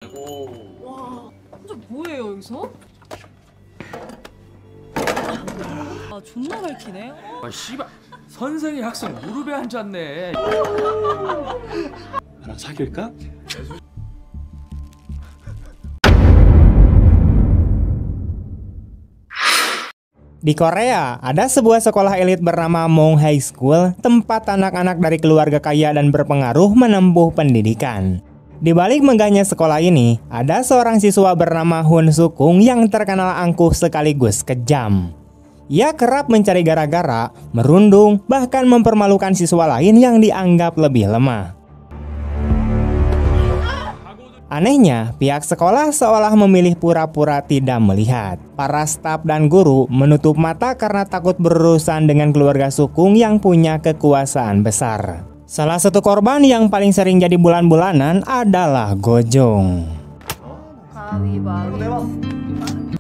와, 혼자 뭐해요 여기서? 아 존나 밝히네. 아 씨발 선생이 학생 무릎에 앉았네. 나랑 사귈까? Di Korea, ada sebuah sekolah elit bernama Mong High School, tempat anak-anak dari keluarga kaya dan berpengaruh menempuh pendidikan. Di balik megahnya sekolah ini, ada seorang siswa bernama Hun Sukung yang terkenal angkuh sekaligus kejam. Ia kerap mencari gara-gara, merundung, bahkan mempermalukan siswa lain yang dianggap lebih lemah. Anehnya, pihak sekolah seolah memilih pura-pura tidak melihat. Para staf dan guru menutup mata karena takut berurusan dengan keluarga Sukung yang punya kekuasaan besar. Salah satu korban yang paling sering jadi bulan-bulanan adalah Gojong.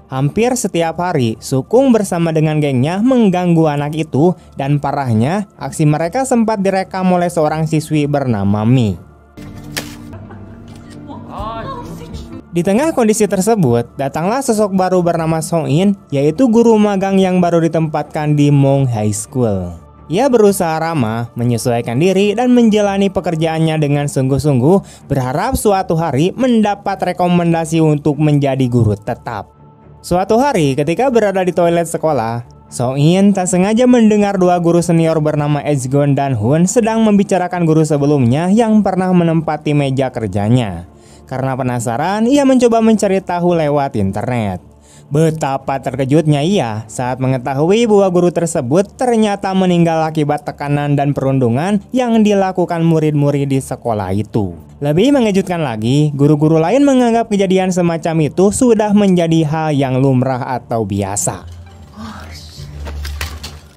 Hampir setiap hari, Sukung bersama dengan gengnya mengganggu anak itu, dan parahnya, aksi mereka sempat direkam oleh seorang siswi bernama Mi. Di tengah kondisi tersebut, datanglah sosok baru bernama Song-in, yaitu guru magang yang baru ditempatkan di Mong High School. Ia berusaha ramah, menyesuaikan diri, dan menjalani pekerjaannya dengan sungguh-sungguh, berharap suatu hari mendapat rekomendasi untuk menjadi guru tetap. Suatu hari, ketika berada di toilet sekolah, Song-in tak sengaja mendengar dua guru senior bernama Ejgon dan Hun sedang membicarakan guru sebelumnya yang pernah menempati meja kerjanya. Karena penasaran, ia mencoba mencari tahu lewat internet. Betapa terkejutnya ia saat mengetahui bahwa guru tersebut ternyata meninggal akibat tekanan dan perundungan yang dilakukan murid-murid di sekolah itu. Lebih mengejutkan lagi, guru-guru lain menganggap kejadian semacam itu sudah menjadi hal yang lumrah atau biasa.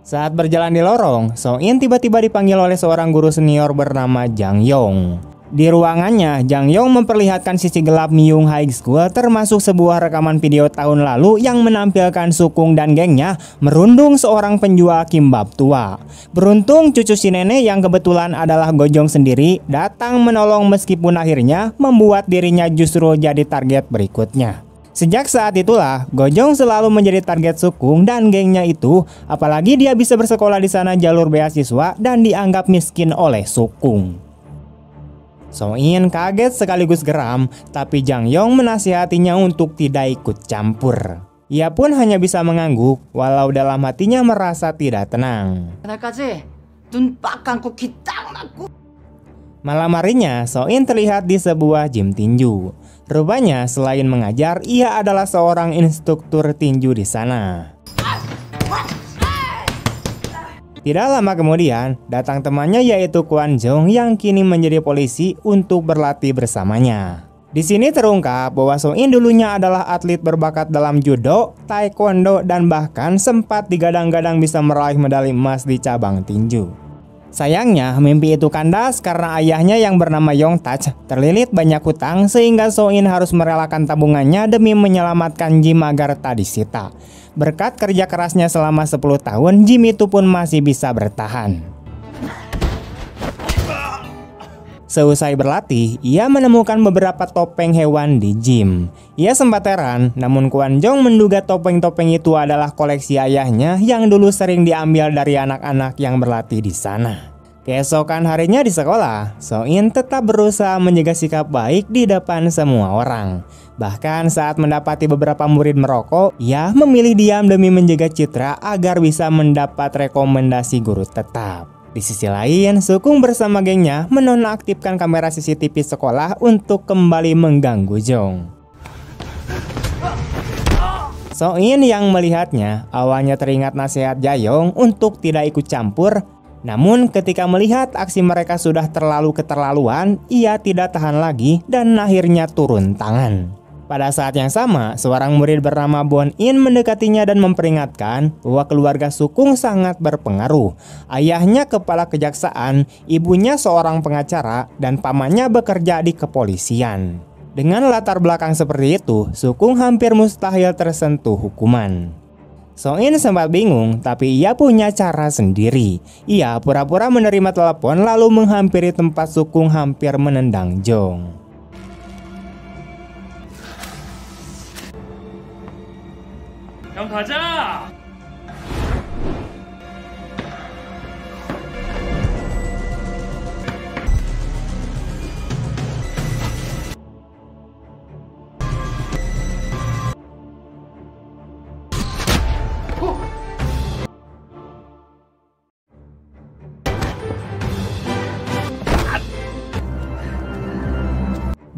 Saat berjalan di lorong, Song-in tiba-tiba dipanggil oleh seorang guru senior bernama Jang Yong. Di ruangannya, Jang Yong memperlihatkan sisi gelap Myung High School, termasuk sebuah rekaman video tahun lalu yang menampilkan Sukung dan gengnya merundung seorang penjual kimbap tua. Beruntung cucu si nenek yang kebetulan adalah Gojong sendiri datang menolong, meskipun akhirnya membuat dirinya justru jadi target berikutnya. Sejak saat itulah, Gojong selalu menjadi target Sukung dan gengnya itu, apalagi dia bisa bersekolah di sana jalur beasiswa dan dianggap miskin oleh Sukung. Song-in kaget sekaligus geram, tapi Jang Yong menasihatinya untuk tidak ikut campur. Ia pun hanya bisa mengangguk, walau dalam hatinya merasa tidak tenang. Malam harinya, Song-in terlihat di sebuah gym tinju. Rupanya, selain mengajar, ia adalah seorang instruktur tinju di sana. Tidak lama kemudian, datang temannya yaitu Kwon Jong yang kini menjadi polisi untuk berlatih bersamanya. Di sini terungkap bahwa Song-in dulunya adalah atlet berbakat dalam judo, taekwondo, dan bahkan sempat digadang-gadang bisa meraih medali emas di cabang tinju. Sayangnya, mimpi itu kandas karena ayahnya yang bernama Yong Tach terlilit banyak hutang, sehingga Song-in harus merelakan tabungannya demi menyelamatkan gym agar tak disita. Berkat kerja kerasnya selama 10 tahun, gym itu pun masih bisa bertahan. Seusai berlatih, ia menemukan beberapa topeng hewan di gym. Ia sempat heran, namun Kwon Jong menduga topeng-topeng itu adalah koleksi ayahnya yang dulu sering diambil dari anak-anak yang berlatih di sana. Keesokan harinya di sekolah, Song-in tetap berusaha menjaga sikap baik di depan semua orang. Bahkan saat mendapati beberapa murid merokok, ia memilih diam demi menjaga citra agar bisa mendapat rekomendasi guru tetap. Di sisi lain, Sukung bersama gengnya menonaktifkan kamera CCTV sekolah untuk kembali mengganggu Jong. Song-in yang melihatnya awalnya teringat nasihat Jae-yong untuk tidak ikut campur. Namun ketika melihat aksi mereka sudah terlalu keterlaluan, ia tidak tahan lagi dan akhirnya turun tangan. Pada saat yang sama, seorang murid bernama Bon-in mendekatinya dan memperingatkan bahwa keluarga Sukung sangat berpengaruh. Ayahnya kepala kejaksaan, ibunya seorang pengacara, dan pamannya bekerja di kepolisian. Dengan latar belakang seperti itu, Sukung hampir mustahil tersentuh hukuman. Song-in sempat bingung, tapi ia punya cara sendiri. Ia pura-pura menerima telepon lalu menghampiri tempat Sukung hampir menendang Jong. 형 가자.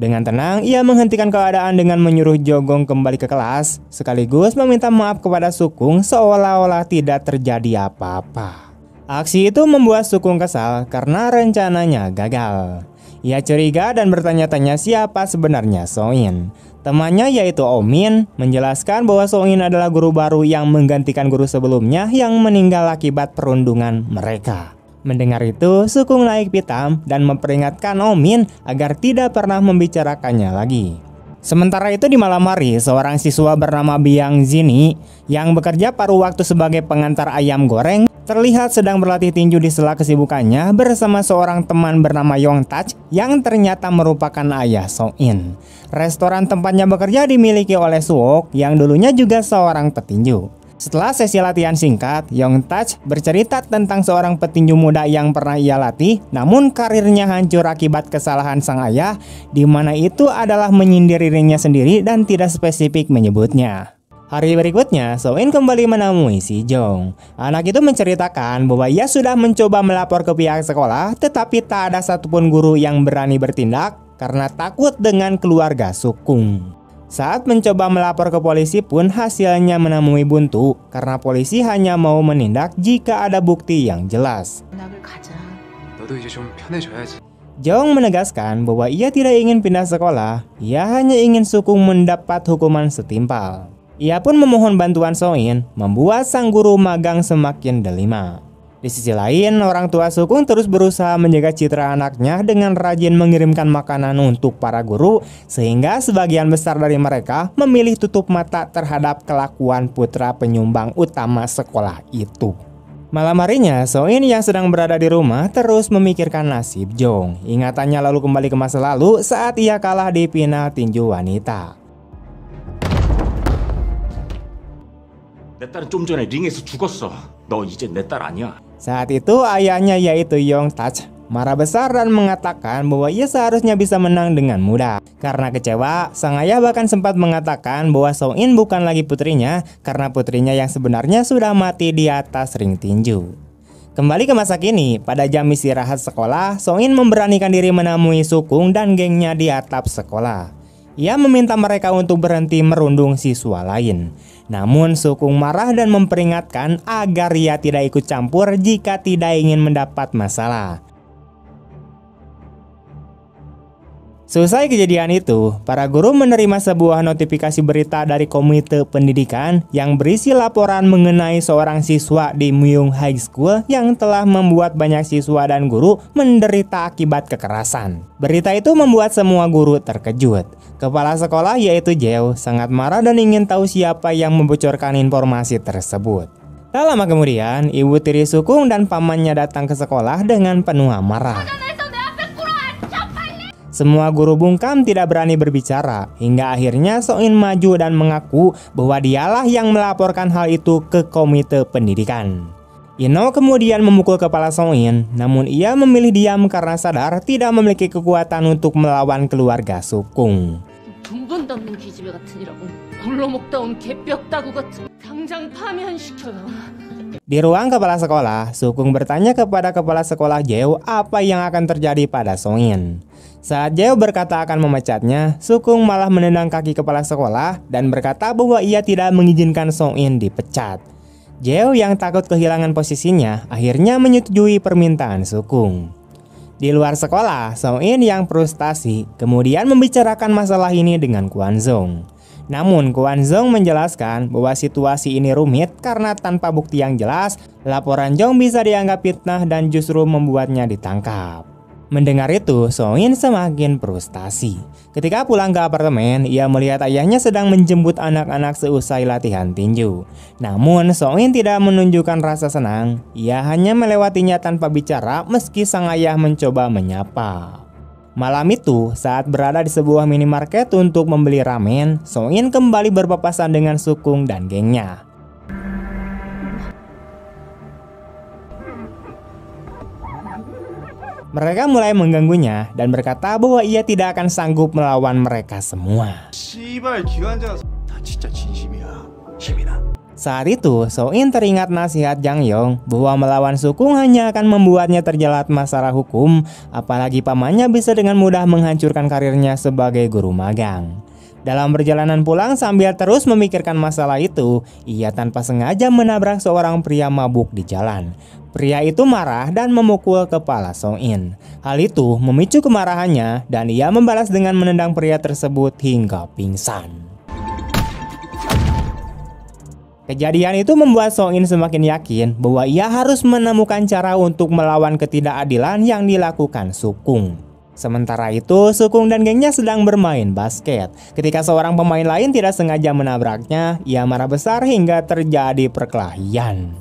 Dengan tenang, ia menghentikan keadaan dengan menyuruh Jogong kembali ke kelas, sekaligus meminta maaf kepada Sukung seolah-olah tidak terjadi apa-apa. Aksi itu membuat Sukung kesal karena rencananya gagal. Ia curiga dan bertanya-tanya siapa sebenarnya So-in. Temannya yaitu Omin menjelaskan bahwa So-in adalah guru baru yang menggantikan guru sebelumnya yang meninggal akibat perundungan mereka. Mendengar itu, Sukung naik pitam dan memperingatkan Omin agar tidak pernah membicarakannya lagi. Sementara itu di malam hari, seorang siswa bernama Biang Zini yang bekerja paruh waktu sebagai pengantar ayam goreng terlihat sedang berlatih tinju di sela kesibukannya bersama seorang teman bernama Yong Touch yang ternyata merupakan ayah So-in. Restoran tempatnya bekerja dimiliki oleh Suok yang dulunya juga seorang petinju. Setelah sesi latihan singkat, Yong Touch bercerita tentang seorang petinju muda yang pernah ia latih, namun karirnya hancur akibat kesalahan sang ayah, di mana itu adalah menyindir dirinya sendiri dan tidak spesifik menyebutnya. Hari berikutnya, So-in kembali menemui si Jong. Anak itu menceritakan bahwa ia sudah mencoba melapor ke pihak sekolah, tetapi tak ada satupun guru yang berani bertindak karena takut dengan keluarga Sukung. Saat mencoba melapor ke polisi pun hasilnya menemui buntu karena polisi hanya mau menindak jika ada bukti yang jelas. Jong menegaskan bahwa ia tidak ingin pindah sekolah, ia hanya ingin Sukung mendapat hukuman setimpal. Ia pun memohon bantuan So-in, membuat sang guru magang semakin delima. Di sisi lain, orang tua Sukung terus berusaha menjaga citra anaknya dengan rajin mengirimkan makanan untuk para guru, sehingga sebagian besar dari mereka memilih tutup mata terhadap kelakuan putra penyumbang utama sekolah itu. Malam harinya, So-in yang sedang berada di rumah terus memikirkan nasib Jong. Ingatannya lalu kembali ke masa lalu saat ia kalah di final tinju wanita. 내 딸은 좀 전에 링에서 죽었어. 너 이제 내 딸 아니야. Saat itu ayahnya yaitu Yong Touch marah besar dan mengatakan bahwa ia seharusnya bisa menang dengan mudah. Karena kecewa, sang ayah bahkan sempat mengatakan bahwa So-in bukan lagi putrinya karena putrinya yang sebenarnya sudah mati di atas ring tinju. Kembali ke masa kini, pada jam istirahat sekolah, So-in memberanikan diri menemui Sukung dan gengnya di atap sekolah. Ia meminta mereka untuk berhenti merundung siswa lain. Namun Sukung marah dan memperingatkan agar ia tidak ikut campur jika tidak ingin mendapat masalah. Selesai kejadian itu, para guru menerima sebuah notifikasi berita dari komite pendidikan yang berisi laporan mengenai seorang siswa di Myung High School yang telah membuat banyak siswa dan guru menderita akibat kekerasan. Berita itu membuat semua guru terkejut. Kepala sekolah yaitu Jeo sangat marah dan ingin tahu siapa yang membocorkan informasi tersebut. Tak lama kemudian, ibu tiri Sukung dan pamannya datang ke sekolah dengan penuh amarah. Semua guru bungkam tidak berani berbicara, hingga akhirnya So-in maju dan mengaku bahwa dialah yang melaporkan hal itu ke komite pendidikan. Ino kemudian memukul kepala So-in, namun ia memilih diam karena sadar tidak memiliki kekuatan untuk melawan keluarga Sukung. 분분없는 기집애 같은 이라고 굴러먹다 온 개뼈 따구 같은 당장 파면시켜요. Di ruang kepala sekolah, Sukung bertanya kepada kepala sekolah Jeo apa yang akan terjadi pada So-in. Saat Jeo berkata akan memecatnya, Sukung malah menendang kaki kepala sekolah dan berkata bahwa ia tidak mengizinkan So-in dipecat. Jeo yang takut kehilangan posisinya akhirnya menyetujui permintaan Sukung. Di luar sekolah, So-in yang frustasi kemudian membicarakan masalah ini dengan Kwon Zong. Namun Kwon Zong menjelaskan bahwa situasi ini rumit karena tanpa bukti yang jelas, laporan Jong bisa dianggap fitnah dan justru membuatnya ditangkap. Mendengar itu, So-in semakin frustasi. Ketika pulang ke apartemen, ia melihat ayahnya sedang menjemput anak-anak seusai latihan tinju. Namun, So-in tidak menunjukkan rasa senang. Ia hanya melewatinya tanpa bicara meski sang ayah mencoba menyapa. Malam itu, saat berada di sebuah minimarket untuk membeli ramen, Song-in kembali berpapasan dengan Sukung dan gengnya. Mereka mulai mengganggunya dan berkata bahwa ia tidak akan sanggup melawan mereka semua. Saat itu, Song-in teringat nasihat Jang Yong bahwa melawan Sukung hanya akan membuatnya terjerat masalah hukum, apalagi pamannya bisa dengan mudah menghancurkan karirnya sebagai guru magang. Dalam perjalanan pulang sambil terus memikirkan masalah itu, ia tanpa sengaja menabrak seorang pria mabuk di jalan. Pria itu marah dan memukul kepala Song-in. Hal itu memicu kemarahannya dan ia membalas dengan menendang pria tersebut hingga pingsan. Kejadian itu membuat Song-in semakin yakin bahwa ia harus menemukan cara untuk melawan ketidakadilan yang dilakukan Sukung. Sementara itu, Sukung dan gengnya sedang bermain basket. Ketika seorang pemain lain tidak sengaja menabraknya, ia marah besar hingga terjadi perkelahian.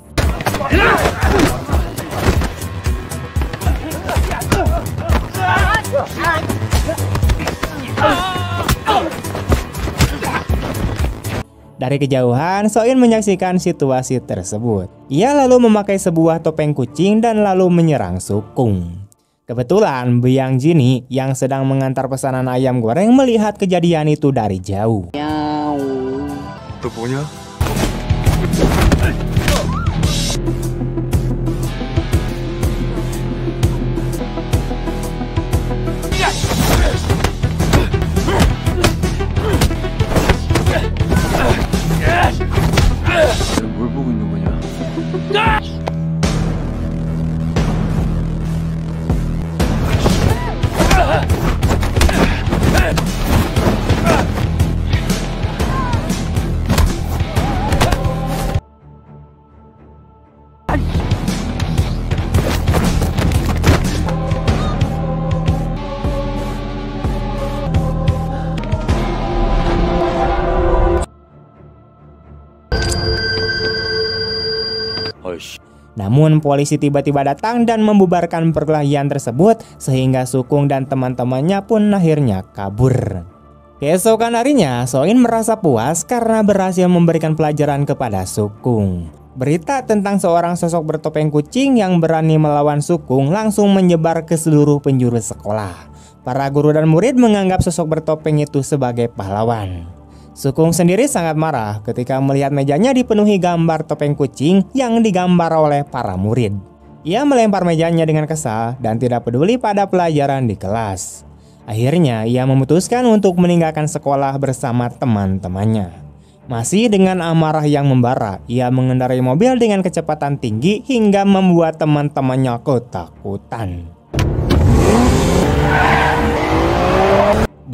Dari kejauhan, Song-in menyaksikan situasi tersebut. Ia lalu memakai sebuah topeng kucing dan lalu menyerang Sukung. Kebetulan Biang Jini yang sedang mengantar pesanan ayam goreng melihat kejadian itu dari jauh. 뭘 보고 있는 거냐? Namun polisi tiba-tiba datang dan membubarkan perkelahian tersebut sehingga Sukung dan teman-temannya pun akhirnya kabur. Keesokan harinya, Song-in merasa puas karena berhasil memberikan pelajaran kepada Sukung. Berita tentang seorang sosok bertopeng kucing yang berani melawan Sukung langsung menyebar ke seluruh penjuru sekolah. Para guru dan murid menganggap sosok bertopeng itu sebagai pahlawan. Sukung sendiri sangat marah ketika melihat mejanya dipenuhi gambar topeng kucing yang digambar oleh para murid. Ia melempar mejanya dengan kesal dan tidak peduli pada pelajaran di kelas. Akhirnya ia memutuskan untuk meninggalkan sekolah bersama teman-temannya. Masih dengan amarah yang membara, ia mengendarai mobil dengan kecepatan tinggi hingga membuat teman-temannya ketakutan.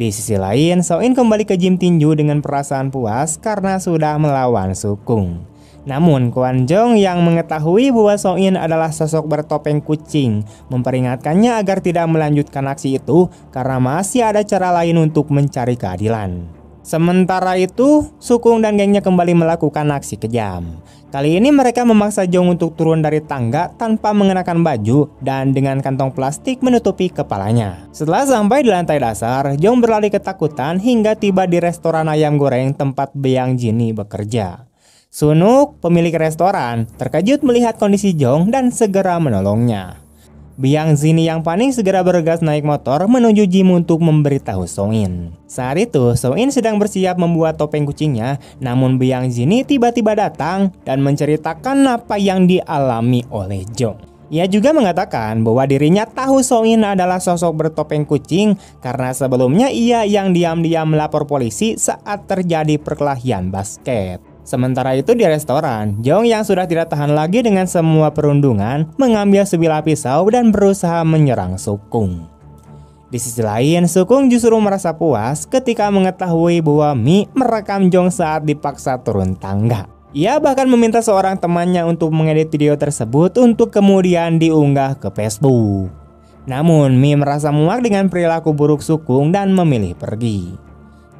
Di sisi lain, Song-in kembali ke gym tinju dengan perasaan puas karena sudah melawan Sukung. Namun, Kwon Jong yang mengetahui bahwa Song-in adalah sosok bertopeng kucing memperingatkannya agar tidak melanjutkan aksi itu karena masih ada cara lain untuk mencari keadilan. Sementara itu, Sukung dan gengnya kembali melakukan aksi kejam. Kali ini mereka memaksa Jong untuk turun dari tangga tanpa mengenakan baju dan dengan kantong plastik menutupi kepalanya. Setelah sampai di lantai dasar, Jong berlari ketakutan hingga tiba di restoran ayam goreng tempat Biang Jini bekerja. Sunuk, pemilik restoran, terkejut melihat kondisi Jong dan segera menolongnya. Biang Jini yang panik segera bergegas naik motor menuju gym untuk memberitahu Song-in. Saat itu, Song-in sedang bersiap membuat topeng kucingnya, namun Biang Jini tiba-tiba datang dan menceritakan apa yang dialami oleh Jong. Ia juga mengatakan bahwa dirinya tahu Song-in adalah sosok bertopeng kucing karena sebelumnya ia yang diam-diam melapor polisi saat terjadi perkelahian basket. Sementara itu di restoran, Jong yang sudah tidak tahan lagi dengan semua perundungan mengambil sebilah pisau dan berusaha menyerang Sukung. Di sisi lain, Sukung justru merasa puas ketika mengetahui bahwa Mi merekam Jong saat dipaksa turun tangga. Ia bahkan meminta seorang temannya untuk mengedit video tersebut untuk kemudian diunggah ke Facebook. Namun Mi merasa muak dengan perilaku buruk Sukung dan memilih pergi.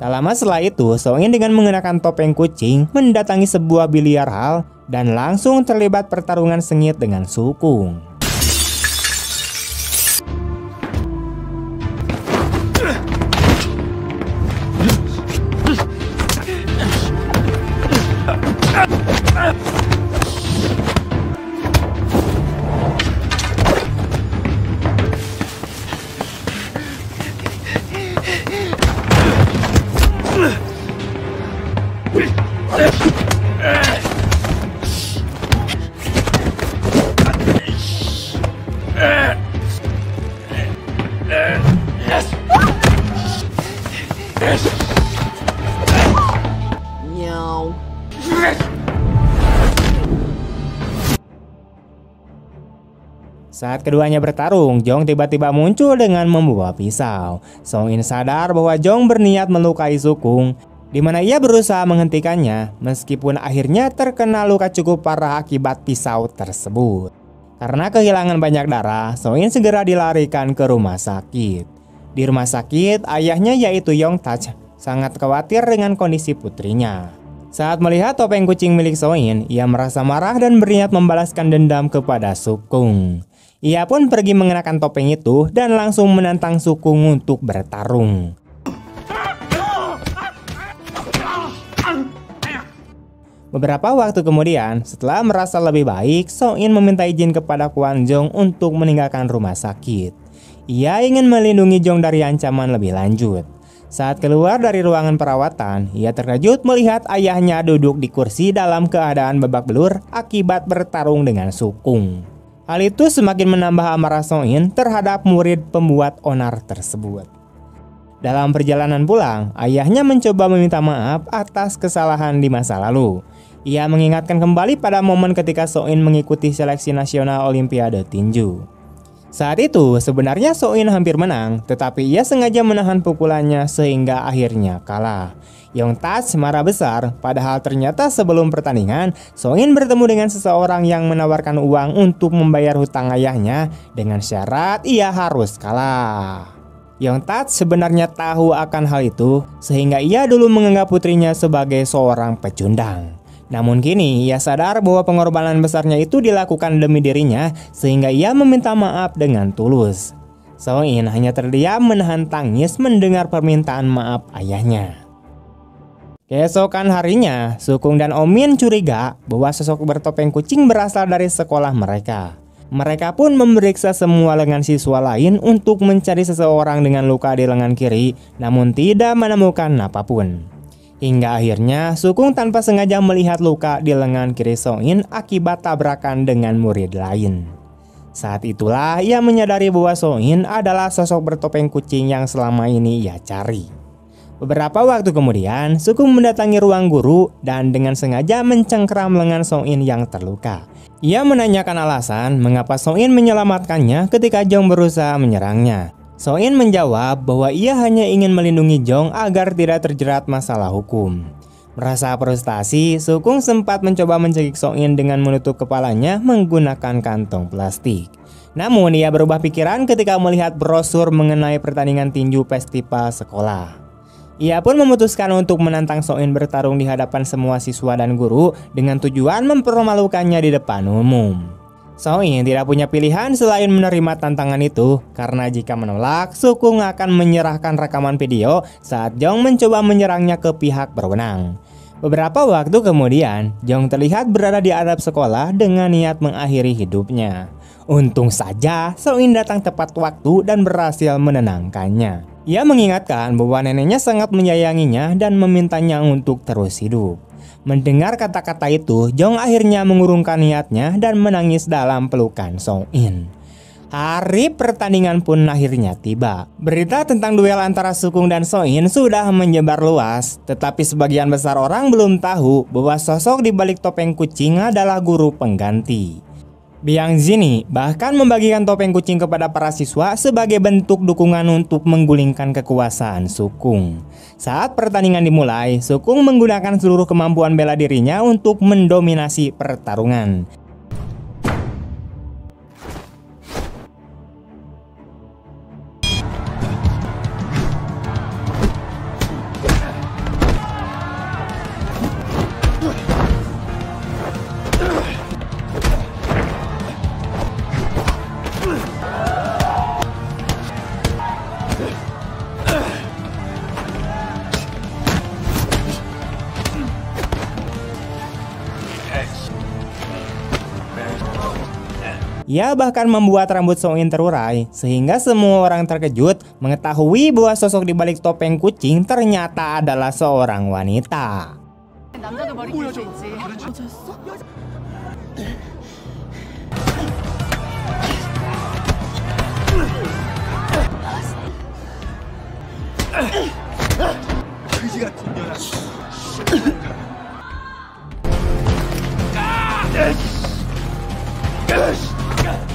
Tak lama setelah itu, Song-in dengan mengenakan topeng kucing mendatangi sebuah biliar hall dan langsung terlibat pertarungan sengit dengan Sukung. Saat keduanya bertarung, Jong tiba-tiba muncul dengan membawa pisau. Song In sadar bahwa Jong berniat melukai Sukung, di mana ia berusaha menghentikannya meskipun akhirnya terkena luka cukup parah akibat pisau tersebut. Karena kehilangan banyak darah, Song In segera dilarikan ke rumah sakit. Di rumah sakit, ayahnya yaitu Yong Touch sangat khawatir dengan kondisi putrinya. Saat melihat topeng kucing milik Song In, ia merasa marah dan berniat membalaskan dendam kepada Sukung. Ia pun pergi mengenakan topeng itu dan langsung menantang Sukung untuk bertarung. Beberapa waktu kemudian, setelah merasa lebih baik, Song In meminta izin kepada Kwon Jong untuk meninggalkan rumah sakit. Ia ingin melindungi Jong dari ancaman lebih lanjut. Saat keluar dari ruangan perawatan, ia terkejut melihat ayahnya duduk di kursi dalam keadaan babak belur akibat bertarung dengan Sukung. Hal itu semakin menambah amarah Song In terhadap murid pembuat onar tersebut. Dalam perjalanan pulang, ayahnya mencoba meminta maaf atas kesalahan di masa lalu. Ia mengingatkan kembali pada momen ketika Song In mengikuti seleksi nasional Olimpiade tinju. Saat itu sebenarnya Song In hampir menang, tetapi ia sengaja menahan pukulannya sehingga akhirnya kalah. Yong Touch marah besar, padahal ternyata sebelum pertandingan, Song In bertemu dengan seseorang yang menawarkan uang untuk membayar hutang ayahnya dengan syarat ia harus kalah. Yong Touch sebenarnya tahu akan hal itu, sehingga ia dulu menganggap putrinya sebagai seorang pecundang. Namun kini ia sadar bahwa pengorbanan besarnya itu dilakukan demi dirinya, sehingga ia meminta maaf dengan tulus. Song In hanya terdiam menahan tangis mendengar permintaan maaf ayahnya. Keesokan harinya, Sukung dan Omin curiga bahwa sosok bertopeng kucing berasal dari sekolah mereka. Mereka pun memeriksa semua lengan siswa lain untuk mencari seseorang dengan luka di lengan kiri, namun tidak menemukan apapun. Hingga akhirnya Sukung tanpa sengaja melihat luka di lengan kiri Song In akibat tabrakan dengan murid lain. Saat itulah ia menyadari bahwa Song In adalah sosok bertopeng kucing yang selama ini ia cari. Beberapa waktu kemudian, Sukung mendatangi ruang guru dan dengan sengaja mencengkram lengan Song In yang terluka. Ia menanyakan alasan mengapa Song In menyelamatkannya ketika Jong berusaha menyerangnya. Song In menjawab bahwa ia hanya ingin melindungi Jong agar tidak terjerat masalah hukum. Merasa frustasi, Sukung sempat mencoba mencekik Song In dengan menutup kepalanya menggunakan kantong plastik. Namun ia berubah pikiran ketika melihat brosur mengenai pertandingan tinju festival sekolah. Ia pun memutuskan untuk menantang Song In bertarung di hadapan semua siswa dan guru dengan tujuan mempermalukannya di depan umum. Song In tidak punya pilihan selain menerima tantangan itu, karena jika menolak, Sukung akan menyerahkan rekaman video saat Jong mencoba menyerangnya ke pihak berwenang. Beberapa waktu kemudian, Jong terlihat berada di atap sekolah dengan niat mengakhiri hidupnya. Untung saja Song In datang tepat waktu dan berhasil menenangkannya. Ia mengingatkan bahwa neneknya sangat menyayanginya dan memintanya untuk terus hidup. Mendengar kata-kata itu, Jong akhirnya mengurungkan niatnya dan menangis dalam pelukan Song In. Hari pertandingan pun akhirnya tiba. Berita tentang duel antara Sukung dan Song In sudah menyebar luas, tetapi sebagian besar orang belum tahu bahwa sosok di balik topeng kucing adalah guru pengganti. Biang Zini bahkan membagikan topeng kucing kepada para siswa sebagai bentuk dukungan untuk menggulingkan kekuasaan Sukung. Saat pertandingan dimulai, Sukung menggunakan seluruh kemampuan bela dirinya untuk mendominasi pertarungan. Ia bahkan membuat rambut Song In terurai, sehingga semua orang terkejut mengetahui bahwa sosok di balik topeng kucing ternyata adalah seorang wanita. 남자도 머리 길 수 있지. 여자였어?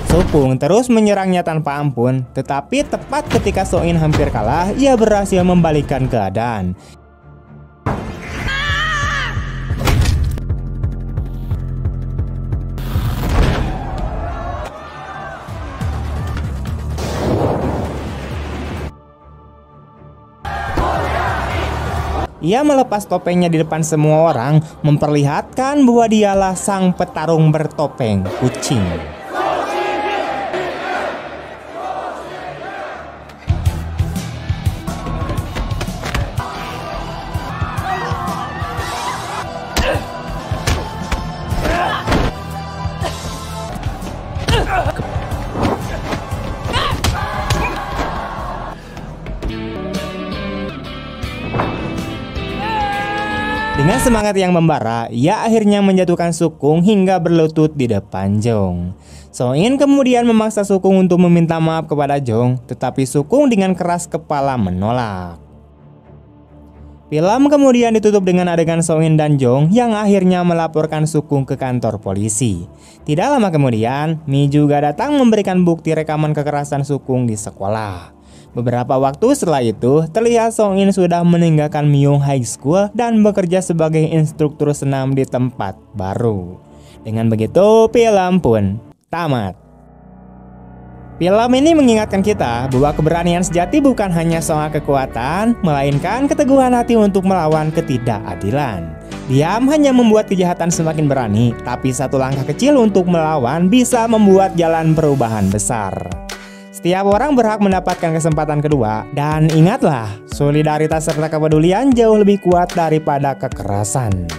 Sukung terus menyerangnya tanpa ampun, tetapi tepat ketika So-in hampir kalah, ia berhasil membalikkan keadaan. Ia melepas topengnya di depan semua orang, memperlihatkan bahwa dialah sang petarung bertopeng kucing. Dengan semangat yang membara, ia akhirnya menjatuhkan Sukung hingga berlutut di depan Jong. So-in kemudian memaksa Sukung untuk meminta maaf kepada Jong, tetapi Sukung dengan keras kepala menolak. Film kemudian ditutup dengan adegan So-in dan Jong yang akhirnya melaporkan Sukung ke kantor polisi. Tidak lama kemudian, Mi juga datang memberikan bukti rekaman kekerasan Sukung di sekolah. Beberapa waktu setelah itu, terlihat So-in sudah meninggalkan Myung High School dan bekerja sebagai instruktur senam di tempat baru. Dengan begitu, film pun tamat. Film ini mengingatkan kita bahwa keberanian sejati bukan hanya soal kekuatan, melainkan keteguhan hati untuk melawan ketidakadilan. Diam hanya membuat kejahatan semakin berani, tapi satu langkah kecil untuk melawan bisa membuat jalan perubahan besar. Setiap orang berhak mendapatkan kesempatan kedua, dan ingatlah, solidaritas serta kepedulian jauh lebih kuat daripada kekerasan.